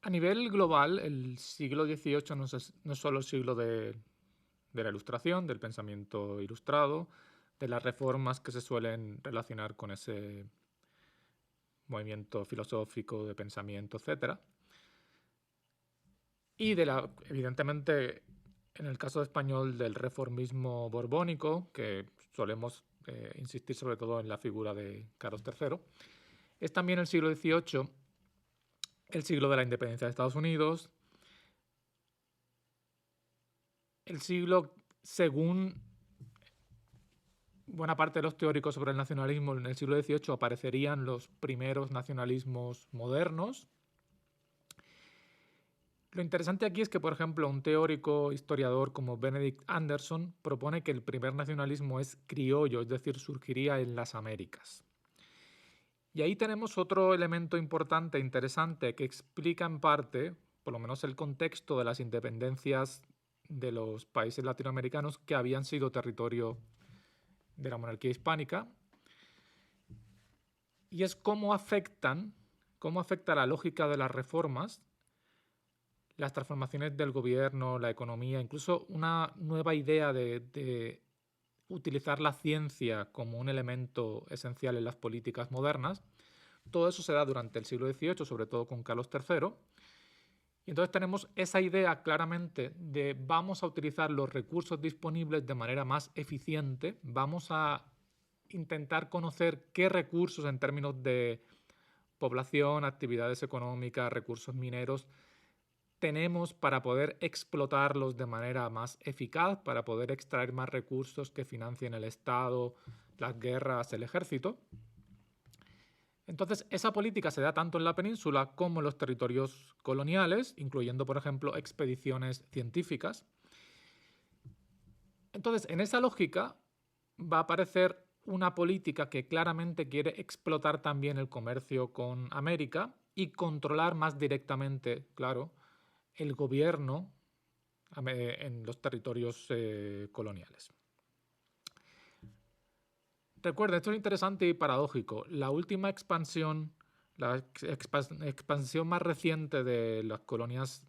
A nivel global, el siglo XVIII no es solo el siglo de la Ilustración, del pensamiento ilustrado, de las reformas que se suelen relacionar con ese movimiento filosófico de pensamiento, etcétera. Y evidentemente, en el caso español, del reformismo borbónico, que solemos insistir sobre todo en la figura de Carlos III. Es también el siglo XVIII el siglo de la independencia de Estados Unidos, el siglo, según buena parte de los teóricos sobre el nacionalismo, en el siglo XVIII aparecerían los primeros nacionalismos modernos. Lo interesante aquí es que, por ejemplo, un teórico historiador como Benedict Anderson propone que el primer nacionalismo es criollo, es decir, surgiría en las Américas. Y ahí tenemos otro elemento importante e interesante que explica en parte, por lo menos el contexto de las independencias de los países latinoamericanos que habían sido territorio de la monarquía hispánica, y es cómo afecta la lógica de las reformas, las transformaciones del gobierno, la economía, incluso una nueva idea de utilizar la ciencia como un elemento esencial en las políticas modernas. Todo eso se da durante el siglo XVIII, sobre todo con Carlos III. Y entonces tenemos esa idea claramente de vamos a utilizar los recursos disponibles de manera más eficiente, vamos a intentar conocer qué recursos en términos de población, actividades económicas, recursos mineros, tenemos para poder explotarlos de manera más eficaz, para poder extraer más recursos que financien el Estado, las guerras, el ejército. Entonces, esa política se da tanto en la península como en los territorios coloniales, incluyendo, por ejemplo, expediciones científicas. Entonces, en esa lógica va a aparecer una política que claramente quiere explotar también el comercio con América y controlar más directamente, claro, el gobierno en los territorios coloniales. Recuerden, esto es interesante y paradójico. La última expansión, la expansión más reciente de las colonias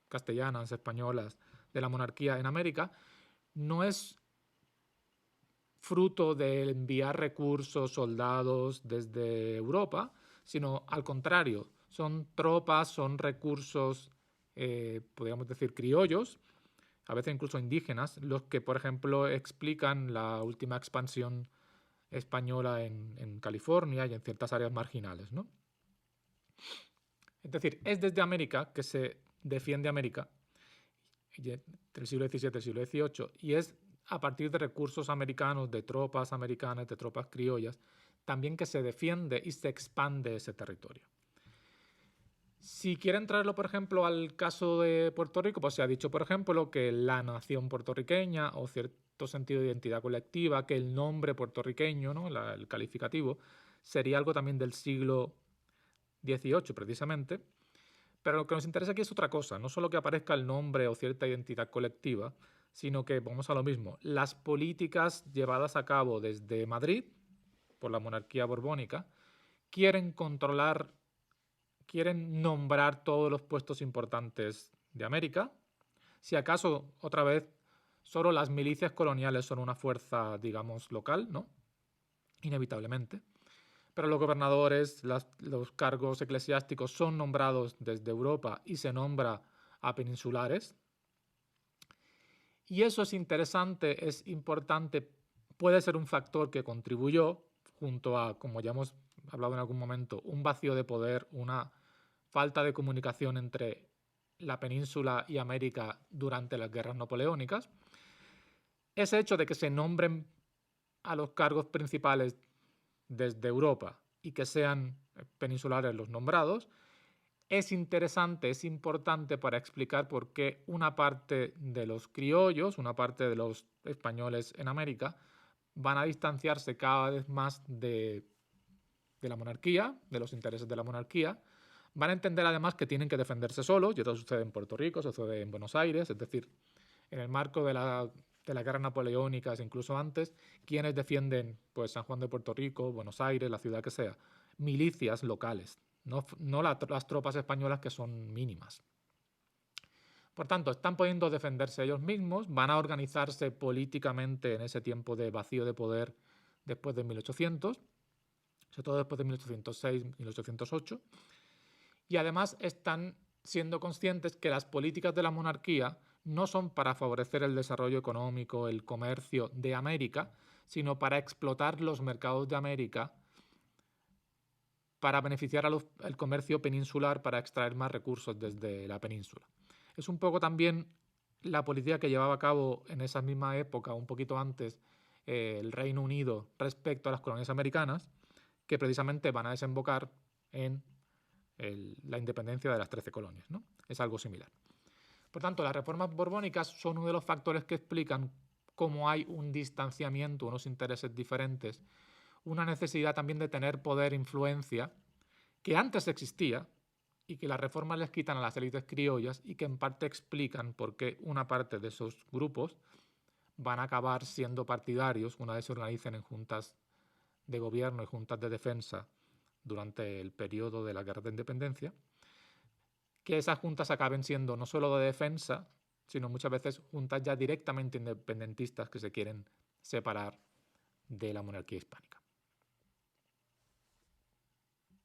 castellanas, españolas, de la monarquía en América, no es fruto de enviar recursos, soldados desde Europa, sino al contrario, son tropas, son recursos, podríamos decir, criollos, a veces incluso indígenas, los que, por ejemplo, explican la última expansión española en California y en ciertas áreas marginales, ¿no? Es decir, es desde América que se defiende América, del siglo XVII al siglo XVIII, y es a partir de recursos americanos, de tropas americanas, de tropas criollas, también que se defiende y se expande ese territorio. Si quieren traerlo, por ejemplo, al caso de Puerto Rico, pues se ha dicho, por ejemplo, que la nación puertorriqueña o cierto sentido de identidad colectiva, que el nombre puertorriqueño, ¿no? El calificativo, sería algo también del siglo XVIII, precisamente. Pero lo que nos interesa aquí es otra cosa, no solo que aparezca el nombre o cierta identidad colectiva, sino que, vamos a lo mismo, las políticas llevadas a cabo desde Madrid, por la monarquía borbónica, quieren controlar, quieren nombrar todos los puestos importantes de América. Si acaso, otra vez, solo las milicias coloniales son una fuerza, digamos, local, ¿no? Inevitablemente. Pero los gobernadores, los cargos eclesiásticos son nombrados desde Europa y se nombra a peninsulares. Y eso es interesante, es importante, puede ser un factor que contribuyó, junto a, como ya hemos hablado en algún momento, un vacío de poder, una falta de comunicación entre la península y América durante las guerras napoleónicas. Ese hecho de que se nombren a los cargos principales desde Europa y que sean peninsulares los nombrados, es interesante, es importante para explicar por qué una parte de los criollos, una parte de los españoles en América, van a distanciarse cada vez más de la monarquía, de los intereses de la monarquía. Van a entender además que tienen que defenderse solos, y esto sucede en Puerto Rico, sucede en Buenos Aires, es decir, en el marco de las guerras napoleónicas, incluso antes, quienes defienden pues, San Juan de Puerto Rico, Buenos Aires, la ciudad que sea, milicias locales no las tropas españolas, que son mínimas. Por tanto, están pudiendo defenderse ellos mismos, van a organizarse políticamente en ese tiempo de vacío de poder después de 1800, sobre todo después de 1806, 1808, y además están siendo conscientes que las políticas de la monarquía no son para favorecer el desarrollo económico, el comercio de América, sino para explotar los mercados de América, para beneficiar al comercio peninsular, para extraer más recursos desde la península. Es un poco también la política que llevaba a cabo en esa misma época, un poquito antes, el Reino Unido respecto a las colonias americanas, que precisamente van a desembocar en la independencia de las 13 colonias, ¿no? Es algo similar. Por tanto, las reformas borbónicas son uno de los factores que explican cómo hay un distanciamiento, unos intereses diferentes, una necesidad también de tener poder, influencia, que antes existía y que las reformas les quitan a las élites criollas, y que en parte explican por qué una parte de esos grupos van a acabar siendo partidarios una vez se organicen en juntas de gobierno y juntas de defensa durante el periodo de la Guerra de Independencia, que esas juntas acaben siendo no solo de defensa, sino muchas veces juntas ya directamente independentistas que se quieren separar de la monarquía hispánica.